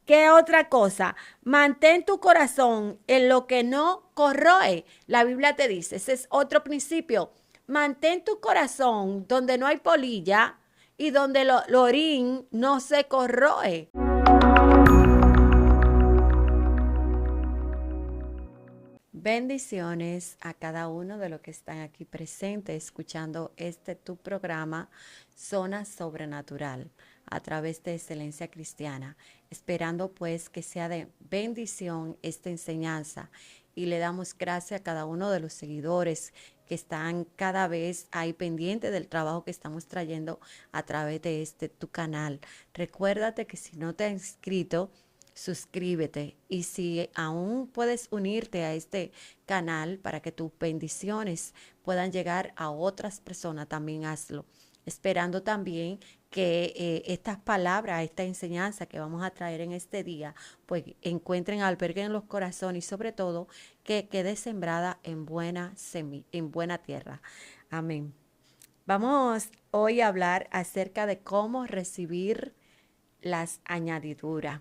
¿Qué otra cosa? Mantén tu corazón en lo que no corroe. La Biblia te dice, ese es otro principio. Mantén tu corazón donde no hay polilla y donde el orín no se corroe. Bendiciones a cada uno de los que están aquí presentes escuchando tu programa Zona Sobrenatural a través de Excelencia Cristiana, esperando pues que sea de bendición esta enseñanza y le damos gracias a cada uno de los seguidores que están cada vez ahí pendientes del trabajo que estamos trayendo a través de tu canal. Recuérdate que si no te has inscrito, suscríbete y si aún puedes unirte a este canal para que tus bendiciones puedan llegar a otras personas, también hazlo. Esperando también que estas palabras, esta enseñanza que vamos a traer en este día, pues encuentren albergue en los corazones y sobre todo que quede sembrada en en buena tierra. Amén. Vamos hoy a hablar acerca de cómo recibir las añadiduras.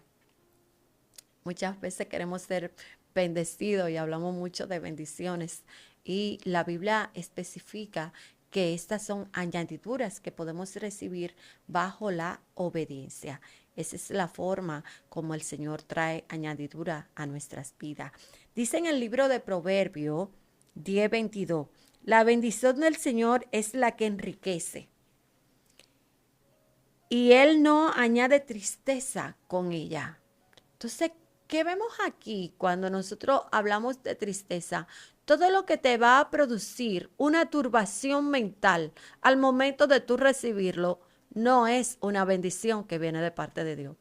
Muchas veces queremos ser bendecidos y hablamos mucho de bendiciones y la Biblia especifica que estas son añadiduras que podemos recibir bajo la obediencia. Esa es la forma como el Señor trae añadidura a nuestras vidas. Dice en el libro de Proverbios 10:22, la bendición del Señor es la que enriquece y Él no añade tristeza con ella. Entonces, ¿qué vemos aquí cuando nosotros hablamos de tristeza? Todo lo que te va a producir una turbación mental al momento de tú recibirlo no es una bendición que viene de parte de Dios.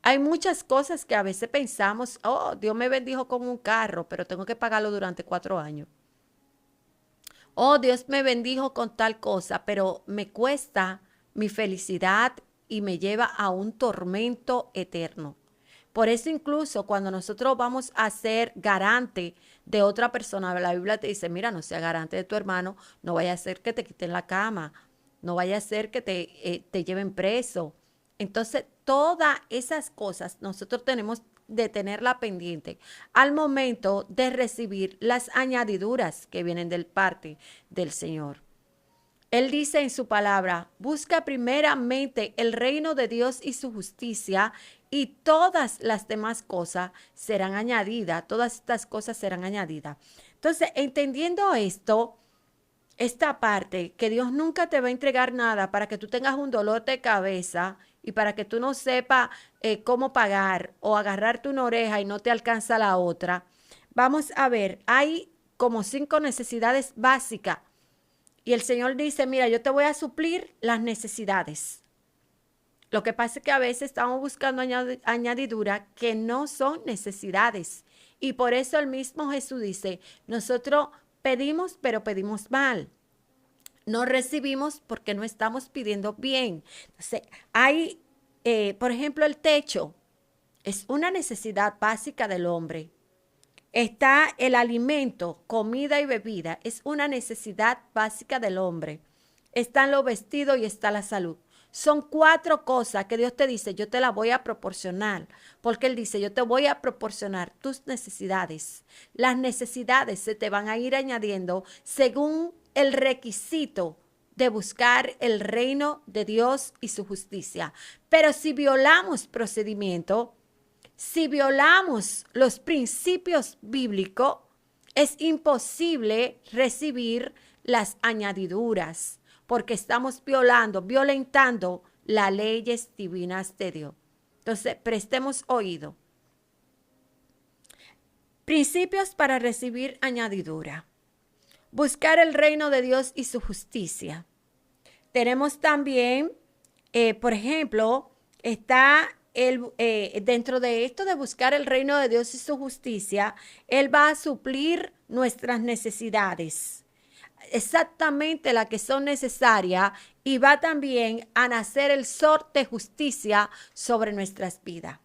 Hay muchas cosas que a veces pensamos, oh, Dios me bendijo con un carro, pero tengo que pagarlo durante 4 años. Oh, Dios me bendijo con tal cosa, pero me cuesta mi felicidad y me lleva a un tormento eterno. Por eso incluso cuando nosotros vamos a ser garante de otra persona, la Biblia te dice, mira, no sea garante de tu hermano, no vaya a ser que te quiten la cama, no vaya a ser que te lleven preso. Entonces, todas esas cosas nosotros tenemos de tenerla pendiente al momento de recibir las añadiduras que vienen del parte del Señor. Él dice en su palabra, busca primeramente el reino de Dios y su justicia y todas las demás cosas serán añadidas, todas estas cosas serán añadidas. Entonces, entendiendo esto, esta parte, que Dios nunca te va a entregar nada para que tú tengas un dolor de cabeza y para que tú no sepas cómo pagar o agarrarte una oreja y no te alcanza la otra. Vamos a ver, hay como 5 necesidades básicas y el Señor dice, mira, yo te voy a suplir las necesidades. Lo que pasa es que a veces estamos buscando añadiduras que no son necesidades. Y por eso el mismo Jesús dice, nosotros pedimos, pero pedimos mal. No recibimos porque no estamos pidiendo bien. Entonces, hay, por ejemplo, el techo. Es una necesidad básica del hombre. Está el alimento, comida y bebida. Es una necesidad básica del hombre. Están los vestidos y está la salud. Son 4 cosas que Dios te dice, yo te las voy a proporcionar. Porque Él dice, yo te voy a proporcionar tus necesidades. Las necesidades se te van a ir añadiendo según el requisito de buscar el reino de Dios y su justicia. Pero si violamos procedimiento, si violamos los principios bíblicos, es imposible recibir las añadiduras porque estamos violentando las leyes divinas de Dios. Entonces, prestemos oído. Principios para recibir añadidura. Buscar el reino de Dios y su justicia. Tenemos también, por ejemplo, está dentro de esto de buscar el reino de Dios y su justicia, Él va a suplir nuestras necesidades, exactamente las que son necesarias, y va también a nacer el sol de justicia sobre nuestras vidas.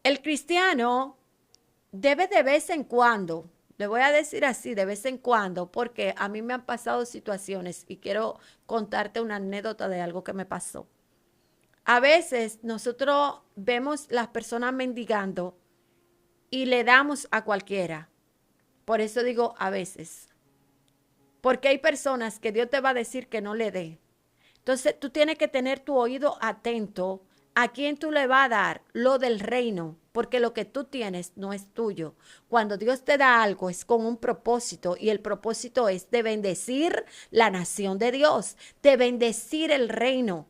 El cristiano debe de vez en cuando, le voy a decir así, de vez en cuando, porque a mí me han pasado situaciones y quiero contarte una anécdota de algo que me pasó. A veces nosotros vemos las personas mendigando y le damos a cualquiera. Por eso digo a veces. Porque hay personas que Dios te va a decir que no le dé. Entonces tú tienes que tener tu oído atento a quién tú le vas a dar lo del reino, porque lo que tú tienes no es tuyo. Cuando Dios te da algo es con un propósito y el propósito es de bendecir la nación de Dios, de bendecir el reino.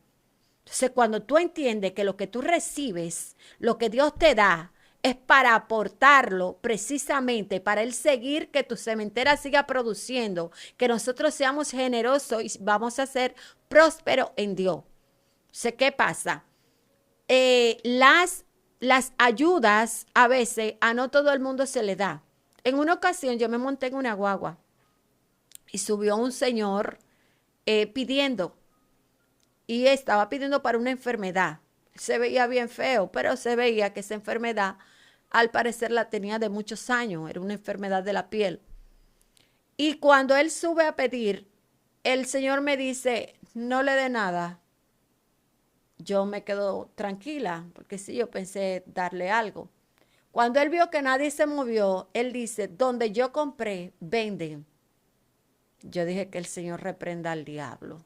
Entonces cuando tú entiendes que lo que tú recibes, lo que Dios te da, es para aportarlo precisamente para él seguir que tu cementera siga produciendo, que nosotros seamos generosos y vamos a ser prósperos en Dios. Sé qué pasa. Las ayudas a veces a no todo el mundo se le da. En una ocasión yo me monté en una guagua y subió un señor pidiendo y estaba pidiendo para una enfermedad. Se veía bien feo, pero se veía que esa enfermedad al parecer la tenía de muchos años, era una enfermedad de la piel. Y cuando él sube a pedir, el Señor me dice, no le dé nada. Yo me quedo tranquila, porque sí, yo pensé darle algo. Cuando él vio que nadie se movió, él dice, donde yo compré, venden. Yo dije que el Señor reprenda al diablo,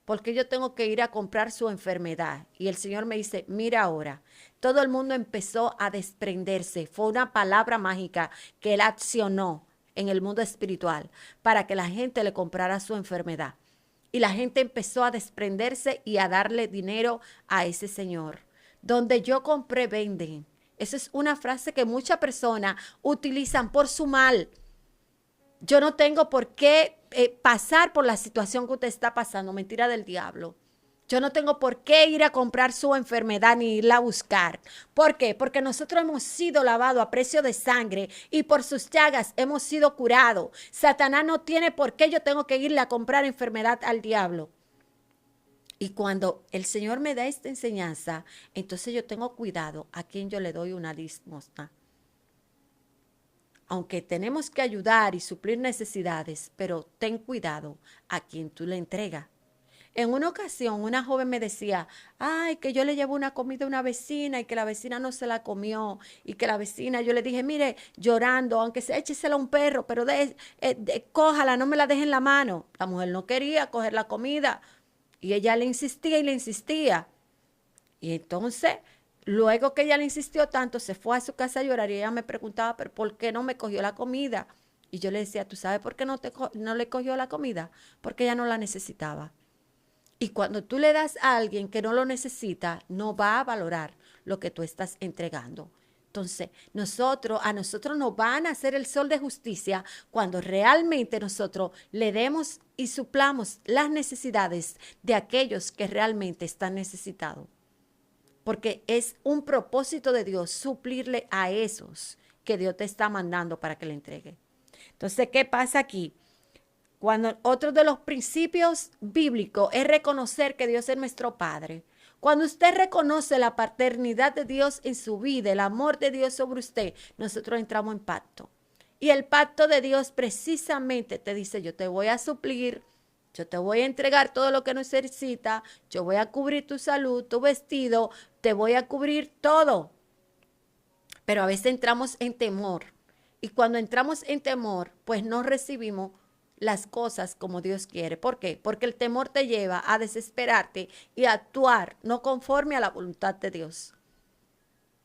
porque yo tengo que ir a comprar su enfermedad. Y el Señor me dice, mira ahora, todo el mundo empezó a desprenderse. Fue una palabra mágica que él accionó en el mundo espiritual para que la gente le comprara su enfermedad. Y la gente empezó a desprenderse y a darle dinero a ese señor. Donde yo compré, venden. Esa es una frase que muchas personas utilizan por su mal. Yo no tengo por qué pasar por la situación que usted está pasando. Mentira del diablo. Yo no tengo por qué ir a comprar su enfermedad ni irla a buscar. ¿Por qué? Porque nosotros hemos sido lavados a precio de sangre y por sus llagas hemos sido curados. Satanás no tiene por qué yo tengo que irle a comprar enfermedad al diablo. Y cuando el Señor me da esta enseñanza, entonces yo tengo cuidado a quien yo le doy una limosna. Aunque tenemos que ayudar y suplir necesidades, pero ten cuidado a quien tú le entregas. En una ocasión, una joven me decía, ay, que yo le llevo una comida a una vecina y que la vecina no se la comió y que la vecina, yo le dije, mire, llorando, aunque sea échesela a un perro, pero cójala, no me la deje en la mano. La mujer no quería coger la comida y ella le insistía y le insistía. Y entonces, luego que ella le insistió tanto, se fue a su casa a llorar y ella me preguntaba, pero ¿por qué no me cogió la comida? Y yo le decía, ¿tú sabes por qué no le cogió la comida? Porque ella no la necesitaba. Y cuando tú le das a alguien que no lo necesita, no va a valorar lo que tú estás entregando. Entonces, a nosotros nos van a hacer el sol de justicia cuando realmente nosotros le demos y suplamos las necesidades de aquellos que realmente están necesitados. Porque es un propósito de Dios suplirle a esos que Dios te está mandando para que le entregue. Entonces, ¿qué pasa aquí? Cuando otro de los principios bíblicos es reconocer que Dios es nuestro Padre. Cuando usted reconoce la paternidad de Dios en su vida, el amor de Dios sobre usted, nosotros entramos en pacto. Y el pacto de Dios precisamente te dice, yo te voy a suplir, yo te voy a entregar todo lo que necesitas, yo voy a cubrir tu salud, tu vestido, te voy a cubrir todo. Pero a veces entramos en temor. Y cuando entramos en temor, pues no recibimos las cosas como Dios quiere. ¿Por qué? Porque el temor te lleva a desesperarte y a actuar no conforme a la voluntad de Dios.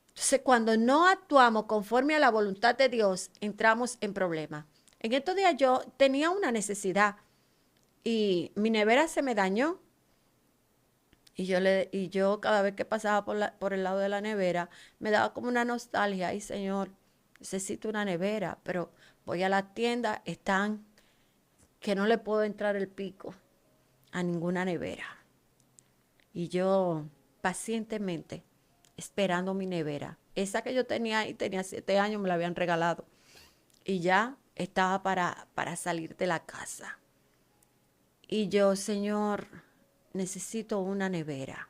Entonces, cuando no actuamos conforme a la voluntad de Dios, entramos en problemas. En estos días yo tenía una necesidad y mi nevera se me dañó. Y yo cada vez que pasaba por el lado de la nevera, me daba como una nostalgia. Ay, Señor, necesito una nevera, pero voy a la tienda, están que no le puedo entrar el pico a ninguna nevera. Y yo pacientemente esperando mi nevera. Esa que yo tenía y tenía 7 años, me la habían regalado. Y ya estaba para salir de la casa. Y yo, Señor, necesito una nevera.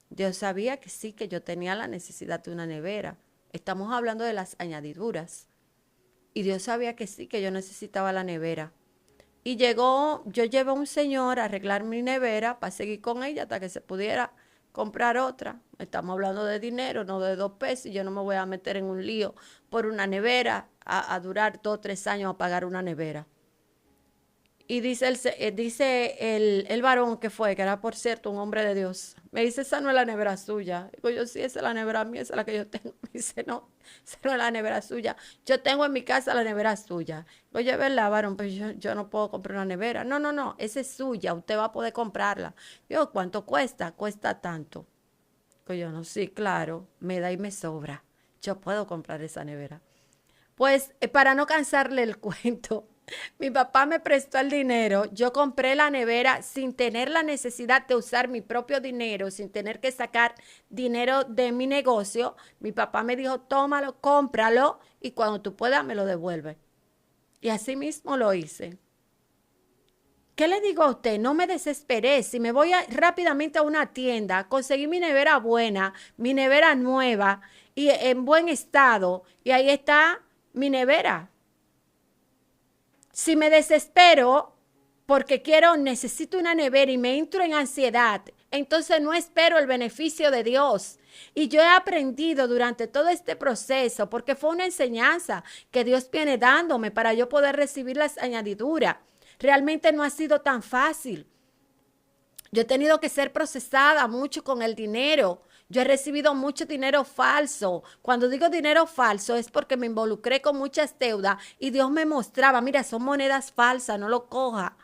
Dios sabía que sí, que yo tenía la necesidad de una nevera. Estamos hablando de las añadiduras. Y Dios sabía que sí, que yo necesitaba la nevera. Y yo llevé a un señor a arreglar mi nevera para seguir con ella hasta que se pudiera comprar otra. Estamos hablando de dinero, no de 2 pesos. Y yo no me voy a meter en un lío por una nevera, a durar 2 o 3 años a pagar una nevera. Y dice el varón que fue, que era por cierto un hombre de Dios. Me dice, esa no es la nevera suya. Digo yo, sí, esa es la nevera mía, esa es la que yo tengo. Me dice, no, esa no es la nevera suya. Yo tengo en mi casa la nevera suya. Oye, es verdad, varón, pues yo no puedo comprar una nevera. No, no, no, esa es suya, usted va a poder comprarla. Yo, ¿cuánto cuesta? Cuesta tanto. Digo yo, no, sí, claro, me da y me sobra. Yo puedo comprar esa nevera. Pues para no cansarle el cuento, mi papá me prestó el dinero, yo compré la nevera sin tener la necesidad de usar mi propio dinero, sin tener que sacar dinero de mi negocio. Mi papá me dijo, tómalo, cómpralo y cuando tú puedas me lo devuelves. Y así mismo lo hice. ¿Qué le digo a usted? No me desesperé. Si me voy rápidamente a una tienda, conseguí mi nevera buena, mi nevera nueva y en buen estado, y ahí está mi nevera. Si me desespero porque necesito una nevera y me entro en ansiedad, entonces no espero el beneficio de Dios. Y yo he aprendido durante todo este proceso, porque fue una enseñanza que Dios viene dándome para yo poder recibir las añadiduras. Realmente no ha sido tan fácil. Yo he tenido que ser procesada mucho con el dinero. Yo he recibido mucho dinero falso. Cuando digo dinero falso es porque me involucré con muchas deudas y Dios me mostraba, mira, son monedas falsas, no lo coja.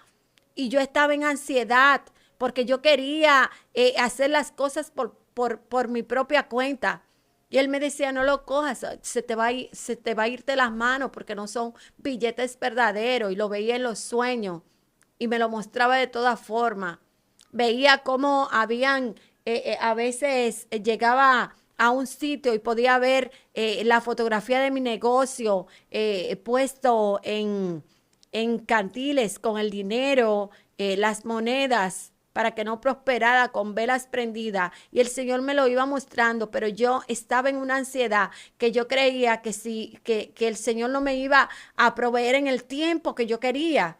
Y yo estaba en ansiedad porque yo quería hacer las cosas por mi propia cuenta. Y él me decía, no lo cojas, se te va a ir de las manos porque no son billetes verdaderos. Y lo veía en los sueños y me lo mostraba de todas formas. Veía cómo a veces llegaba a un sitio y podía ver la fotografía de mi negocio puesto en cantiles con el dinero, las monedas, para que no prosperara con velas prendidas. Y el Señor me lo iba mostrando, pero yo estaba en una ansiedad que yo creía que el Señor no me iba a proveer en el tiempo que yo quería.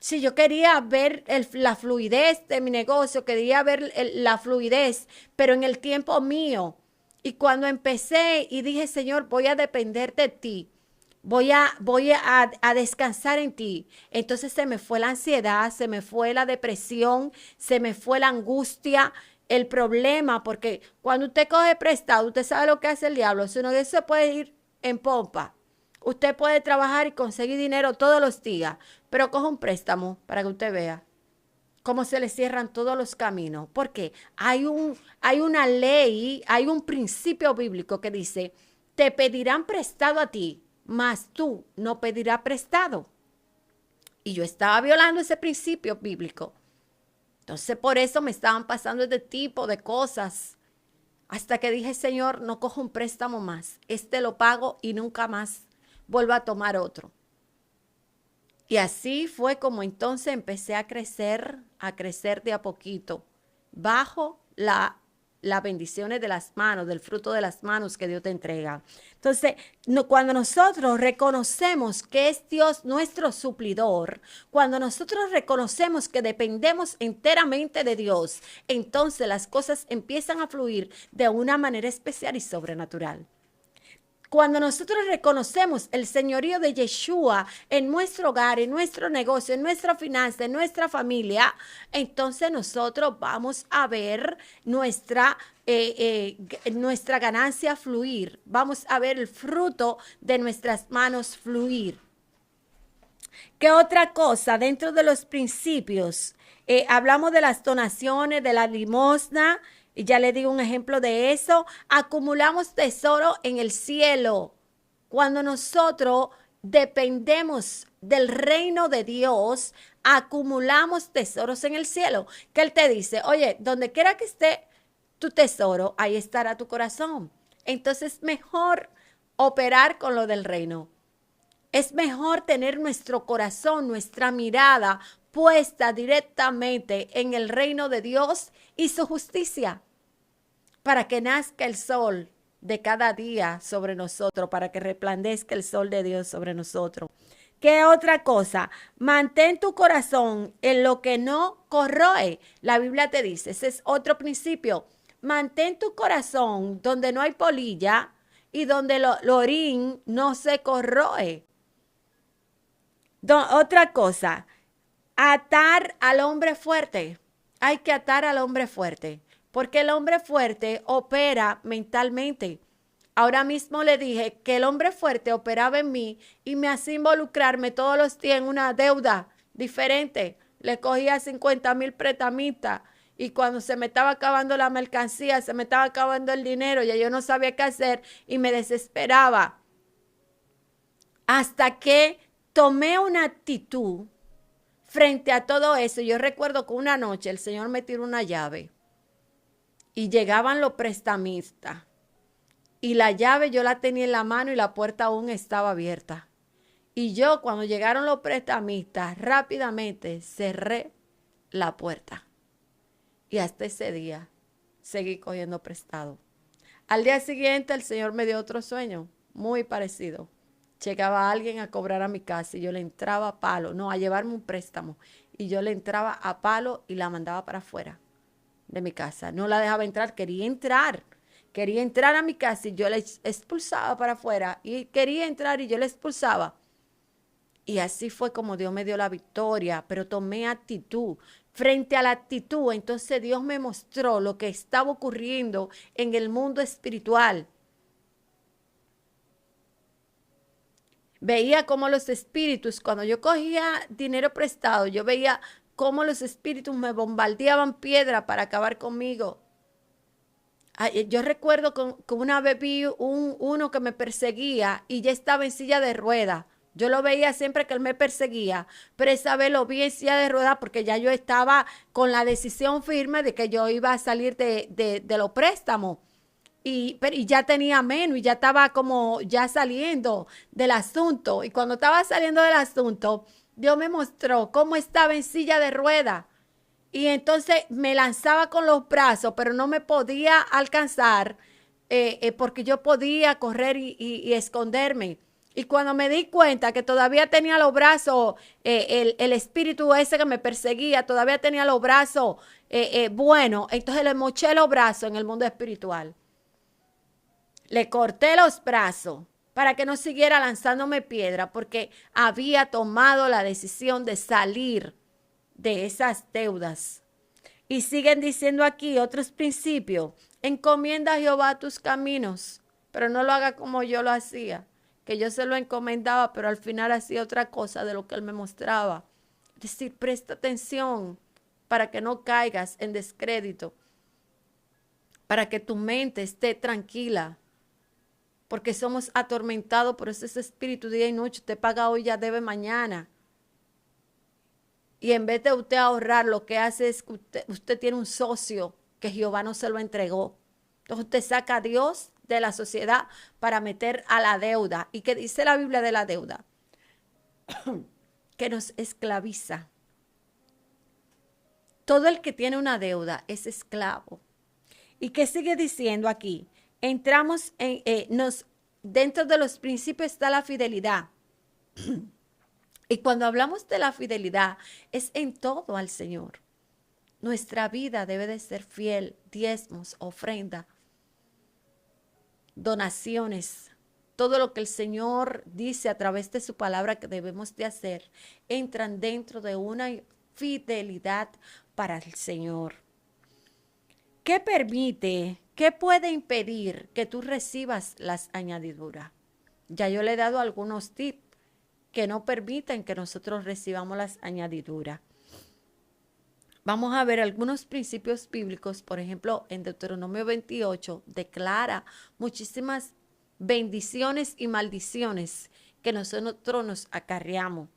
Sí, yo quería ver la fluidez de mi negocio, quería ver la fluidez, pero en el tiempo mío. Y cuando empecé y dije, Señor, voy a depender de ti, voy a descansar en ti. Entonces se me fue la ansiedad, se me fue la depresión, se me fue la angustia, el problema, porque cuando usted coge prestado, usted sabe lo que hace el diablo, si no, eso se puede ir en pompa. Usted puede trabajar y conseguir dinero todos los días, pero coja un préstamo para que usted vea cómo se le cierran todos los caminos. Porque hay una ley, hay un principio bíblico que dice, te pedirán prestado a ti, mas tú no pedirás prestado. Y yo estaba violando ese principio bíblico. Entonces por eso me estaban pasando este tipo de cosas. Hasta que dije, Señor, no cojo un préstamo más. Este lo pago y nunca más vuelvo a tomar otro. Y así fue como entonces empecé a crecer de a poquito, bajo las bendiciones de las manos, del fruto de las manos que Dios te entrega. Entonces, cuando nosotros reconocemos que es Dios nuestro suplidor, cuando nosotros reconocemos que dependemos enteramente de Dios, entonces las cosas empiezan a fluir de una manera especial y sobrenatural. Cuando nosotros reconocemos el señorío de Yeshua en nuestro hogar, en nuestro negocio, en nuestra finanza, en nuestra familia, entonces nosotros vamos a ver nuestra ganancia fluir. Vamos a ver el fruto de nuestras manos fluir. ¿Qué otra cosa dentro de los principios? Hablamos de las donaciones, de la limosna. Y ya le digo un ejemplo de eso. Acumulamos tesoro en el cielo. Cuando nosotros dependemos del reino de Dios, acumulamos tesoros en el cielo. Que Él te dice, oye, donde quiera que esté tu tesoro, ahí estará tu corazón. Entonces es mejor operar con lo del reino. Es mejor tener nuestro corazón, nuestra mirada puesta directamente en el reino de Dios y su justicia, para que nazca el sol de cada día sobre nosotros, para que resplandezca el sol de Dios sobre nosotros. ¿Qué otra cosa? Mantén tu corazón en lo que no corroe. La Biblia te dice, ese es otro principio. mantén tu corazón donde no hay polilla y donde el orín no se corroe. Otra cosa, atar al hombre fuerte. Hay que atar al hombre fuerte, porque el hombre fuerte opera mentalmente. Ahora mismo le dije que el hombre fuerte operaba en mí y me hacía involucrarme todos los días en una deuda diferente. Le cogía 50,000 pretamistas y cuando se me estaba acabando la mercancía, se me estaba acabando el dinero, ya yo no sabía qué hacer y me desesperaba. Hasta que tomé una actitud frente a todo eso. Yo recuerdo que una noche el Señor me tiró una llave y llegaban los prestamistas. Y la llave yo la tenía en la mano y la puerta aún estaba abierta. Y yo, cuando llegaron los prestamistas, rápidamente cerré la puerta. Y hasta ese día seguí cogiendo prestado. Al día siguiente el Señor me dio otro sueño, muy parecido. Llegaba alguien a cobrar a mi casa y yo le entraba a palo, no, a llevarme un préstamo. Y yo le entraba a palo y la mandaba para afuera de mi casa. No la dejaba entrar, quería entrar. Quería entrar a mi casa y yo la expulsaba para afuera. Y quería entrar y yo la expulsaba. Y así fue como Dios me dio la victoria, pero tomé actitud. Frente a la actitud, entonces Dios me mostró lo que estaba ocurriendo en el mundo espiritual. Veía cómo los espíritus, cuando yo cogía dinero prestado, yo veía cómo los espíritus me bombardeaban piedra para acabar conmigo. Yo recuerdo que una vez vi uno que me perseguía y ya estaba en silla de ruedas. Yo lo veía siempre que él me perseguía, pero esa vez lo vi en silla de ruedas porque ya yo estaba con la decisión firme de que yo iba a salir de los préstamos. Y ya tenía menos y ya estaba como ya saliendo del asunto. Y cuando estaba saliendo del asunto, Dios me mostró cómo estaba en silla de ruedas. Y entonces me lanzaba con los brazos, pero no me podía alcanzar porque yo podía correr y esconderme. Y cuando me di cuenta que todavía tenía los brazos, el espíritu ese que me perseguía, todavía tenía los brazos bueno, entonces le moché los brazos en el mundo espiritual. Le corté los brazos para que no siguiera lanzándome piedra porque había tomado la decisión de salir de esas deudas. Y siguen diciendo aquí otros principios. Encomienda a Jehová tus caminos, pero no lo haga como yo lo hacía, que yo se lo encomendaba, pero al final hacía otra cosa de lo que él me mostraba. Es decir, presta atención para que no caigas en descrédito, para que tu mente esté tranquila, porque somos atormentados por ese espíritu día y noche. Usted paga hoy, ya debe mañana. Y en vez de usted ahorrar, lo que hace es que usted tiene un socio que Jehová no se lo entregó. Entonces usted saca a Dios de la sociedad para meter a la deuda. ¿Y qué dice la Biblia de la deuda? Que nos esclaviza. Todo el que tiene una deuda es esclavo. ¿Y qué sigue diciendo aquí? Entramos dentro de los principios está la fidelidad. Y cuando hablamos de la fidelidad, es en todo al Señor. Nuestra vida debe de ser fiel, diezmos, ofrenda, donaciones. Todo lo que el Señor dice a través de su palabra que debemos de hacer, entran dentro de una fidelidad para el Señor. ¿Qué permite, qué puede impedir que tú recibas las añadiduras? Ya yo le he dado algunos tips que no permiten que nosotros recibamos las añadiduras. Vamos a ver algunos principios bíblicos. Por ejemplo, en Deuteronomio 28 declara muchísimas bendiciones y maldiciones que nosotros nos acarreamos.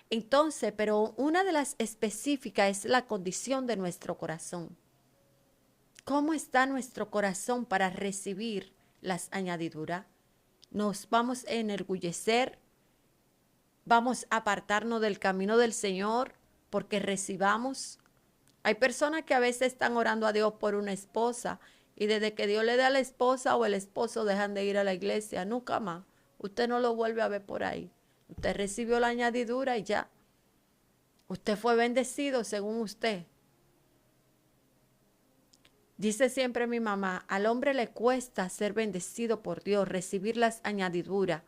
Entonces, pero una de las específicas es la condición de nuestro corazón. ¿Cómo está nuestro corazón para recibir las añadiduras? ¿Nos vamos a enorgullecer? ¿Vamos a apartarnos del camino del Señor porque recibamos? Hay personas que a veces están orando a Dios por una esposa y desde que Dios le da a la esposa o el esposo dejan de ir a la iglesia, nunca más. Usted no lo vuelve a ver por ahí. Usted recibió la añadidura y ya. Usted fue bendecido según usted. Dice siempre mi mamá, al hombre le cuesta ser bendecido por Dios, recibir las añadiduras.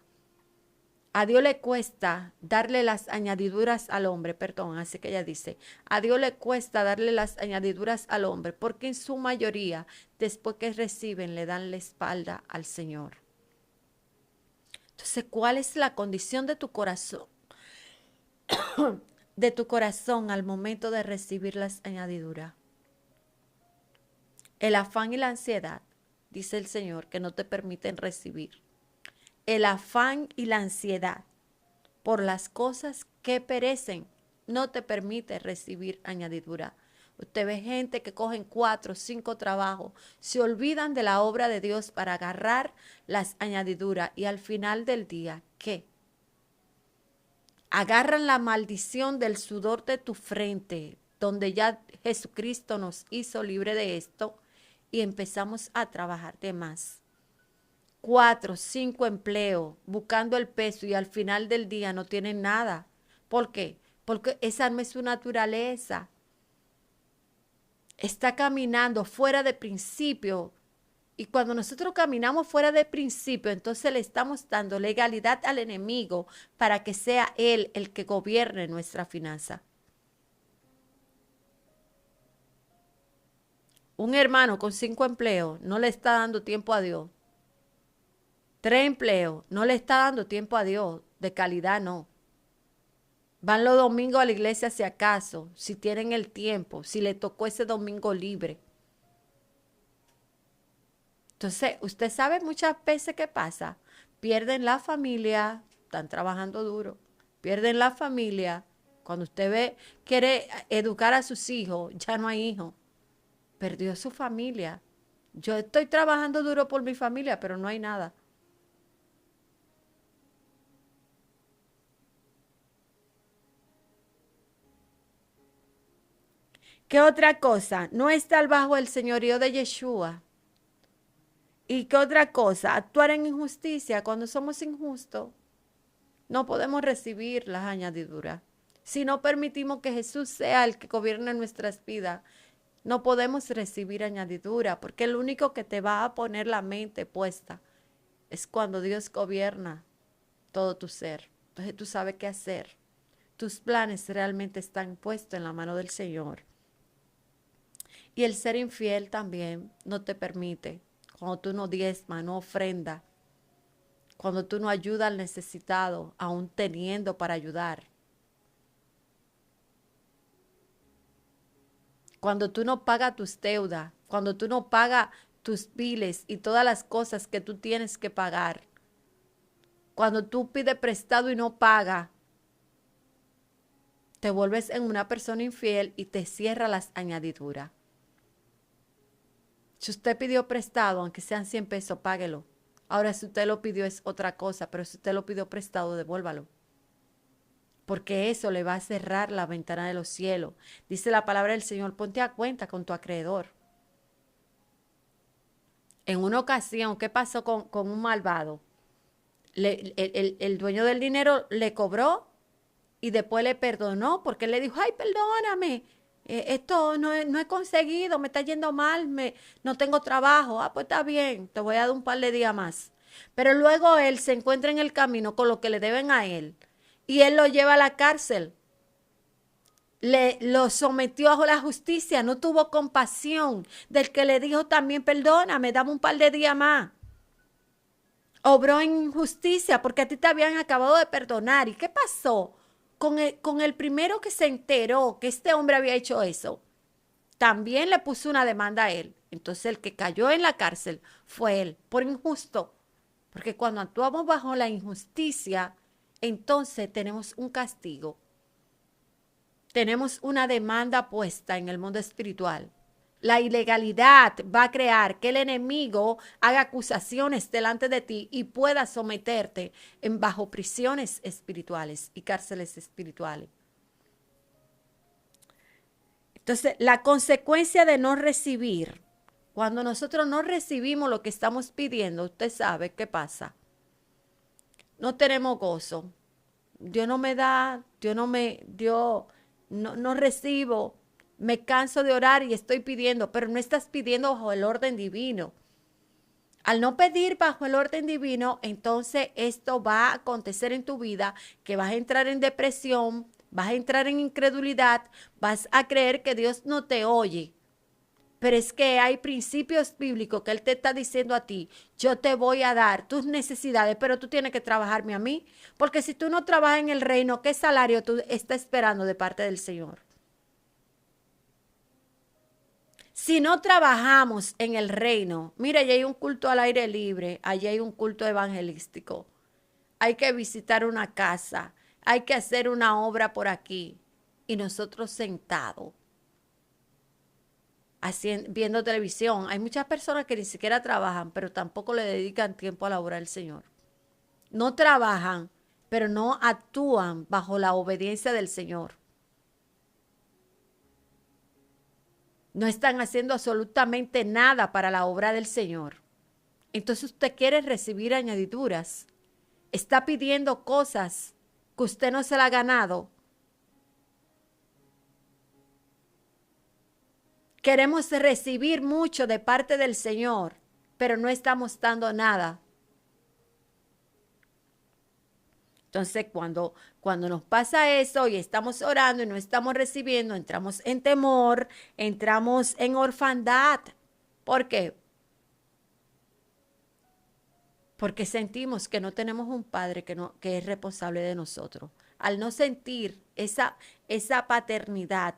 A Dios le cuesta darle las añadiduras al hombre, perdón, así que ella dice, a Dios le cuesta darle las añadiduras al hombre, porque en su mayoría, después que reciben, le dan la espalda al Señor. Entonces, ¿cuál es la condición de tu corazón? De tu corazón al momento de recibir las añadiduras. El afán y la ansiedad, dice el Señor, que no te permiten recibir. El afán y la ansiedad por las cosas que perecen no te permite recibir añadidura. Usted ve gente que cogen 4 o 5 trabajos, se olvidan de la obra de Dios para agarrar las añadiduras y al final del día, ¿qué? Agarran la maldición del sudor de tu frente, donde ya Jesucristo nos hizo libre de esto y empezamos a trabajar de más. 4, 5 empleos, buscando el peso y al final del día no tienen nada. ¿Por qué? Porque esa no es su naturaleza. Está caminando fuera de principio. Y cuando nosotros caminamos fuera de principio, entonces le estamos dando legalidad al enemigo para que sea él el que gobierne nuestra finanza. Un hermano con 5 empleos no le está dando tiempo a Dios. 3 empleos, no le está dando tiempo a Dios, de calidad no. Van los domingos a la iglesia si acaso, si tienen el tiempo, si le tocó ese domingo libre. Entonces, usted sabe muchas veces qué pasa. Pierden la familia, están trabajando duro, pierden la familia. Cuando usted ve, quiere educar a sus hijos, ya no hay hijos. Perdió su familia. Yo estoy trabajando duro por mi familia, pero no hay nada. ¿Qué otra cosa? No estar bajo el señorío de Yeshua. ¿Y qué otra cosa? Actuar en injusticia. Cuando somos injustos, no podemos recibir las añadiduras. Si no permitimos que Jesús sea el que gobierne nuestras vidas, no podemos recibir añadidura, porque el único que te va a poner la mente puesta es cuando Dios gobierna todo tu ser. Entonces tú sabes qué hacer. Tus planes realmente están puestos en la mano del Señor. Y el ser infiel también no te permite. Cuando tú no diezmas, no ofrenda. Cuando tú no ayudas al necesitado, aún teniendo para ayudar. Cuando tú no pagas tus deudas. Cuando tú no pagas tus biles y todas las cosas que tú tienes que pagar. Cuando tú pides prestado y no pagas. Te vuelves en una persona infiel y te cierra las añadiduras. Si usted pidió prestado, aunque sean 100 pesos, páguelo. Ahora, si usted lo pidió es otra cosa, pero si usted lo pidió prestado, devuélvalo. Porque eso le va a cerrar la ventana de los cielos. Dice la palabra del Señor, ponte a cuenta con tu acreedor. En una ocasión, ¿qué pasó con un malvado? El dueño del dinero le cobró y después le perdonó porque él le dijo, ay, perdóname, esto no he conseguido, me está yendo mal, no tengo trabajo. Ah, pues está bien, te voy a dar un par de días más. Pero luego él se encuentra en el camino con lo que le deben a él y él lo lleva a la cárcel. Lo sometió a la justicia, no tuvo compasión del que le dijo también, perdóname, dame un par de días más. Obró en injusticia porque a ti te habían acabado de perdonar. ¿Y qué pasó? Con el primero que se enteró que este hombre había hecho eso, también le puso una demanda a él. Entonces el que cayó en la cárcel fue él, por injusto. Porque cuando actuamos bajo la injusticia, entonces tenemos un castigo. Tenemos una demanda puesta en el mundo espiritual. La ilegalidad va a crear que el enemigo haga acusaciones delante de ti y pueda someterte en bajo prisiones espirituales y cárceles espirituales. Entonces, la consecuencia de no recibir, cuando nosotros no recibimos lo que estamos pidiendo, usted sabe qué pasa. No tenemos gozo. Dios no me da, Dios no recibo. me canso de orar y estoy pidiendo, pero no estás pidiendo bajo el orden divino. Al no pedir bajo el orden divino, entonces esto va a acontecer en tu vida, que vas a entrar en depresión, vas a entrar en incredulidad, vas a creer que Dios no te oye. Pero es que hay principios bíblicos que Él te está diciendo a ti, yo te voy a dar tus necesidades, pero tú tienes que trabajarme a mí. Porque si tú no trabajas en el reino, ¿qué salario tú estás esperando de parte del Señor? Si no trabajamos en el reino, mira, allí hay un culto al aire libre, allí hay un culto evangelístico. Hay que visitar una casa, hay que hacer una obra por aquí. Y nosotros sentados, viendo televisión. Hay muchas personas que ni siquiera trabajan, pero tampoco le dedican tiempo a la obra del Señor. No trabajan, pero no actúan bajo la obediencia del Señor. No están haciendo absolutamente nada para la obra del Señor. Entonces usted quiere recibir añadiduras. Está pidiendo cosas que usted no se la ha ganado. Queremos recibir mucho de parte del Señor, pero no estamos dando nada. Entonces, cuando nos pasa eso y estamos orando y no estamos recibiendo, entramos en temor, entramos en orfandad. ¿Por qué? Porque sentimos que no tenemos un padre que es responsable de nosotros. Al no sentir esa paternidad,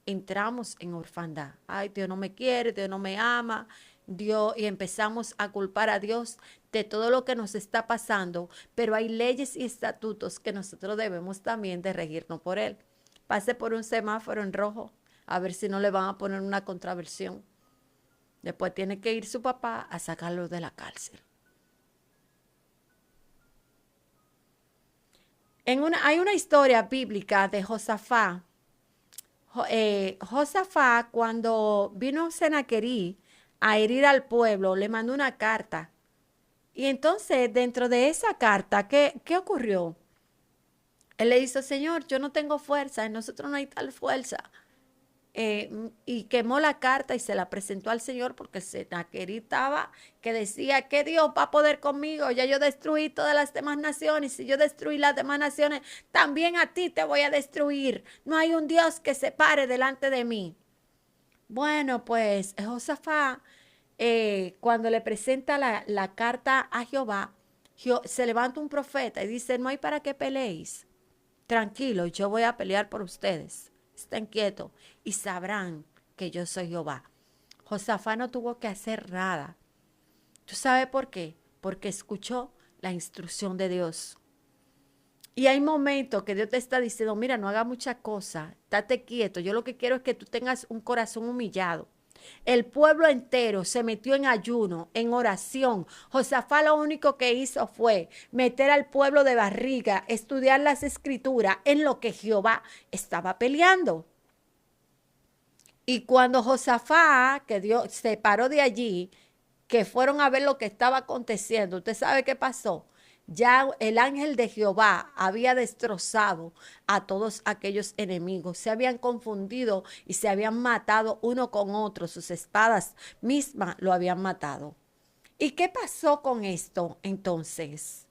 entramos en orfandad. Ay, Dios no me quiere, Dios no me ama, Dios, y empezamos a culpar a Dios de todo lo que nos está pasando, pero hay leyes y estatutos que nosotros debemos también de regirnos por él. Pase por un semáforo en rojo, a ver si no le van a poner una contraversión. Después tiene que ir su papá a sacarlo de la cárcel. Hay una historia bíblica de Josafá. Josafá, cuando vino Senaquerí a herir al pueblo, le mandó una carta. Y entonces, dentro de esa carta, ¿qué ocurrió? Él le dijo, Señor, yo no tengo fuerza, en nosotros no hay tal fuerza. Y quemó la carta y se la presentó al Señor porque Senaquerí estaba que decía que Dios va a poder conmigo, ya yo destruí todas las demás naciones, si yo destruí las demás naciones, también a ti te voy a destruir, no hay un Dios que se pare delante de mí. Bueno, pues Josafá, cuando le presenta la carta a Jehová, se levanta un profeta y dice, no hay para qué peleéis, tranquilo, yo voy a pelear por ustedes. Estén quietos y sabrán que yo soy Jehová. Josafá no tuvo que hacer nada. ¿Tú sabes por qué? Porque escuchó la instrucción de Dios. Y hay momentos que Dios te está diciendo, mira, no haga mucha cosa, estate quieto. Yo lo que quiero es que tú tengas un corazón humillado. El pueblo entero se metió en ayuno, en oración. Josafá lo único que hizo fue meter al pueblo de barriga, estudiar las escrituras en lo que Jehová estaba peleando. Y cuando Josafá, que Dios se paró de allí, que fueron a ver lo que estaba aconteciendo, ¿usted sabe qué pasó? Ya el ángel de Jehová había destrozado a todos aquellos enemigos. Se habían confundido y se habían matado uno con otro. Sus espadas mismas lo habían matado. ¿Y qué pasó con esto entonces?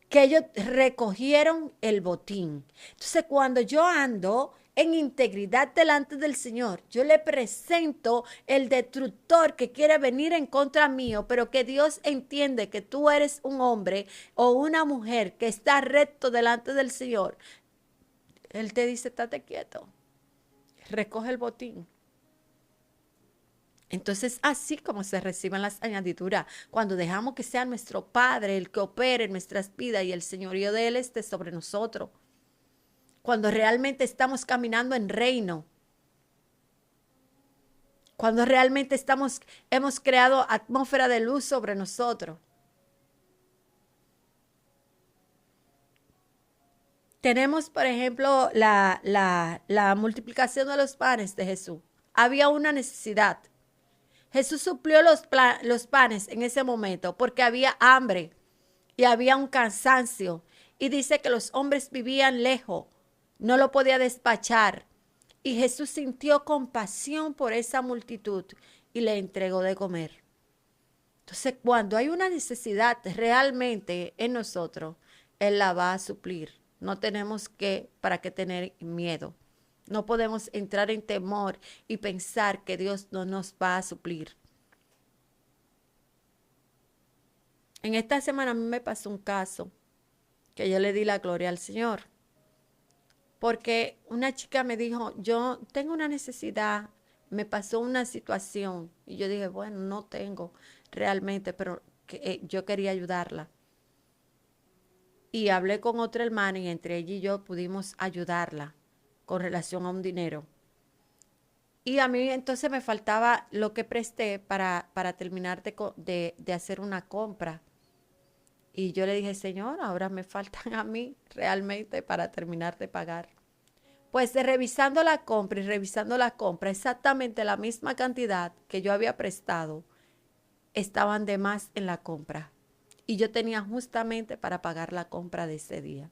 Que ellos recogieron el botín. Entonces, cuando yo ando en integridad delante del Señor, yo le presento el destructor que quiere venir en contra mío, pero que Dios entiende que tú eres un hombre o una mujer que está recto delante del Señor. Él te dice, estate quieto, recoge el botín. Entonces, así como se reciben las añadiduras, cuando dejamos que sea nuestro Padre el que opere en nuestras vidas y el señorío de Él esté sobre nosotros. Cuando realmente estamos caminando en reino. Cuando realmente hemos creado atmósfera de luz sobre nosotros. Tenemos, por ejemplo, la multiplicación de los panes de Jesús. Había una necesidad. Jesús suplió los panes en ese momento porque había hambre y había un cansancio. Y dice que los hombres vivían lejos, no lo podía despachar. Y Jesús sintió compasión por esa multitud y le entregó de comer. Entonces, cuando hay una necesidad realmente en nosotros, Él la va a suplir. No tenemos para qué tener miedo. No podemos entrar en temor y pensar que Dios no nos va a suplir. En esta semana a mí me pasó un caso que yo le di la gloria al Señor. Porque una chica me dijo, yo tengo una necesidad, me pasó una situación. Y yo dije, bueno, no tengo realmente, pero yo quería ayudarla. Y hablé con otra hermana y entre ella y yo pudimos ayudarla con relación a un dinero. Y a mí entonces me faltaba lo que presté para terminar de hacer una compra. Y yo le dije, Señor, ahora me faltan a mí realmente para terminar de pagar. Pues revisando la compra, exactamente la misma cantidad que yo había prestado, estaban de más en la compra. Y yo tenía justamente para pagar la compra de ese día.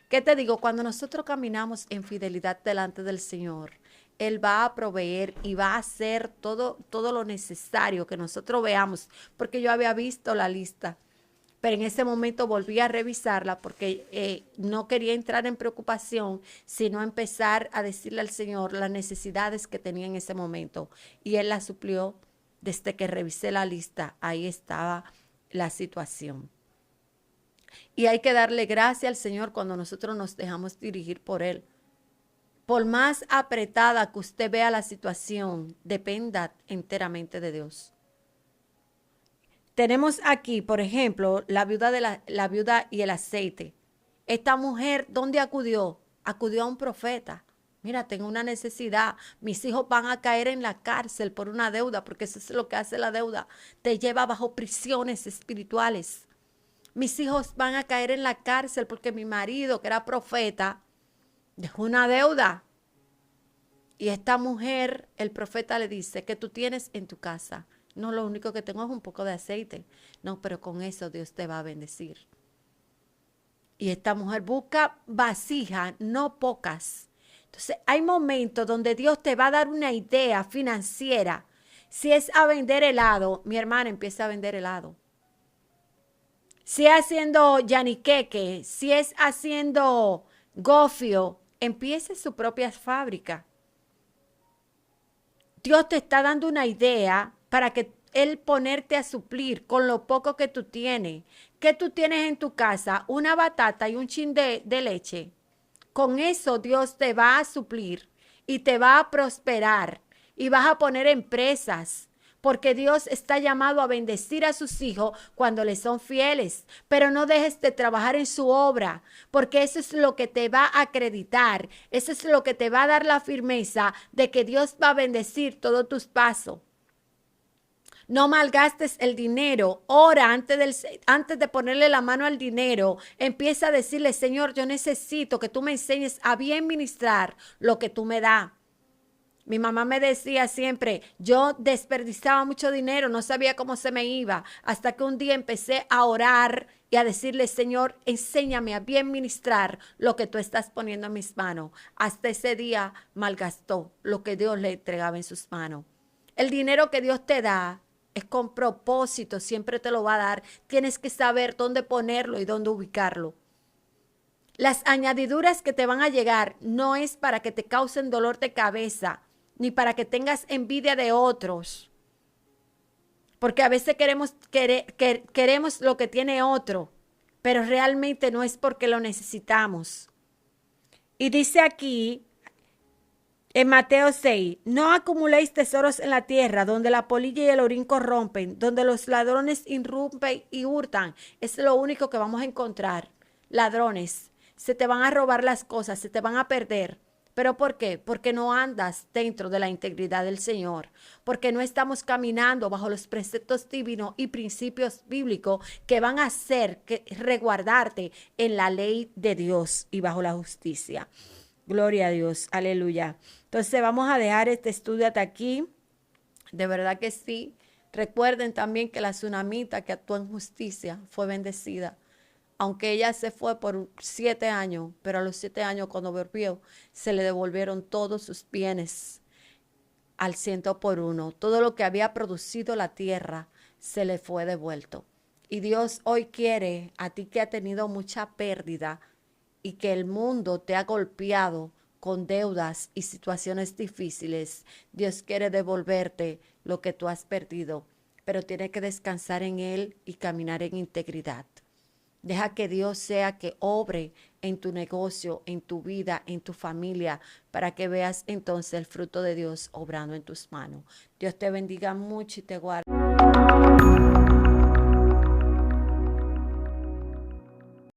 ¿Qué te digo? Cuando nosotros caminamos en fidelidad delante del Señor, Él va a proveer y va a hacer todo lo necesario que nosotros veamos, porque yo había visto la lista, pero en ese momento volví a revisarla porque no quería entrar en preocupación, sino empezar a decirle al Señor las necesidades que tenía en ese momento. Y Él la suplió desde que revisé la lista. Ahí estaba la situación. Y hay que darle gracias al Señor cuando nosotros nos dejamos dirigir por Él. Por más apretada que usted vea la situación, dependa enteramente de Dios. Tenemos aquí, por ejemplo, la viuda y el aceite. Esta mujer, ¿dónde acudió? Acudió a un profeta. Mira, tengo una necesidad. Mis hijos van a caer en la cárcel por una deuda, porque eso es lo que hace la deuda. Te lleva bajo prisiones espirituales. Mis hijos van a caer en la cárcel porque mi marido, que era profeta, dejó una deuda. Y esta mujer, el profeta le dice, ¿qué tú tienes en tu casa? No, lo único que tengo es un poco de aceite. No, pero con eso Dios te va a bendecir. Y esta mujer busca vasijas, no pocas. Entonces, hay momentos donde Dios te va a dar una idea financiera. Si es a vender helado, mi hermana empieza a vender helado. Si es haciendo yaniqueque, si es haciendo gofio, empiece su propia fábrica. Dios te está dando una idea para que Él ponerte a suplir con lo poco que tú tienes. ¿Qué tú tienes en tu casa? Una batata y un chin de leche. Con eso Dios te va a suplir y te va a prosperar y vas a poner empresas. Porque Dios está llamado a bendecir a sus hijos cuando les son fieles. Pero no dejes de trabajar en su obra, porque eso es lo que te va a acreditar. Eso es lo que te va a dar la firmeza de que Dios va a bendecir todos tus pasos. No malgastes el dinero. Ora antes de ponerle la mano al dinero. Empieza a decirle, Señor, yo necesito que tú me enseñes a bien ministrar lo que tú me das. Mi mamá me decía siempre, yo desperdiciaba mucho dinero, no sabía cómo se me iba, hasta que un día empecé a orar y a decirle, Señor, enséñame a bien ministrar lo que tú estás poniendo en mis manos. Hasta ese día malgastó lo que Dios le entregaba en sus manos. El dinero que Dios te da es con propósito, siempre te lo va a dar. Tienes que saber dónde ponerlo y dónde ubicarlo. Las añadiduras que te van a llegar no es para que te causen dolor de cabeza, ni para que tengas envidia de otros. Porque a veces queremos lo que tiene otro, pero realmente no es porque lo necesitamos. Y dice aquí, en Mateo 6, no acumuléis tesoros en la tierra, donde la polilla y el orín corrompen, donde los ladrones irrumpen y hurtan. Es lo único que vamos a encontrar. Ladrones, se te van a robar las cosas, se te van a perder. ¿Pero por qué? Porque no andas dentro de la integridad del Señor, porque no estamos caminando bajo los preceptos divinos y principios bíblicos que van a hacer que resguardarte en la ley de Dios y bajo la justicia. Gloria a Dios, aleluya. Entonces vamos a dejar este estudio hasta aquí. De verdad que sí. Recuerden también que la tsunamita que actuó en justicia fue bendecida. aunque ella se fue por 7 años, pero a los 7 años cuando volvió, se le devolvieron todos sus bienes al 100 por 1. Todo lo que había producido la tierra se le fue devuelto. Y Dios hoy quiere a ti que ha tenido mucha pérdida y que el mundo te ha golpeado con deudas y situaciones difíciles. Dios quiere devolverte lo que tú has perdido, pero tienes que descansar en Él y caminar en integridad. Deja que Dios sea que obre en tu negocio, en tu vida, en tu familia, para que veas entonces el fruto de Dios obrando en tus manos. Dios te bendiga mucho y te guarde.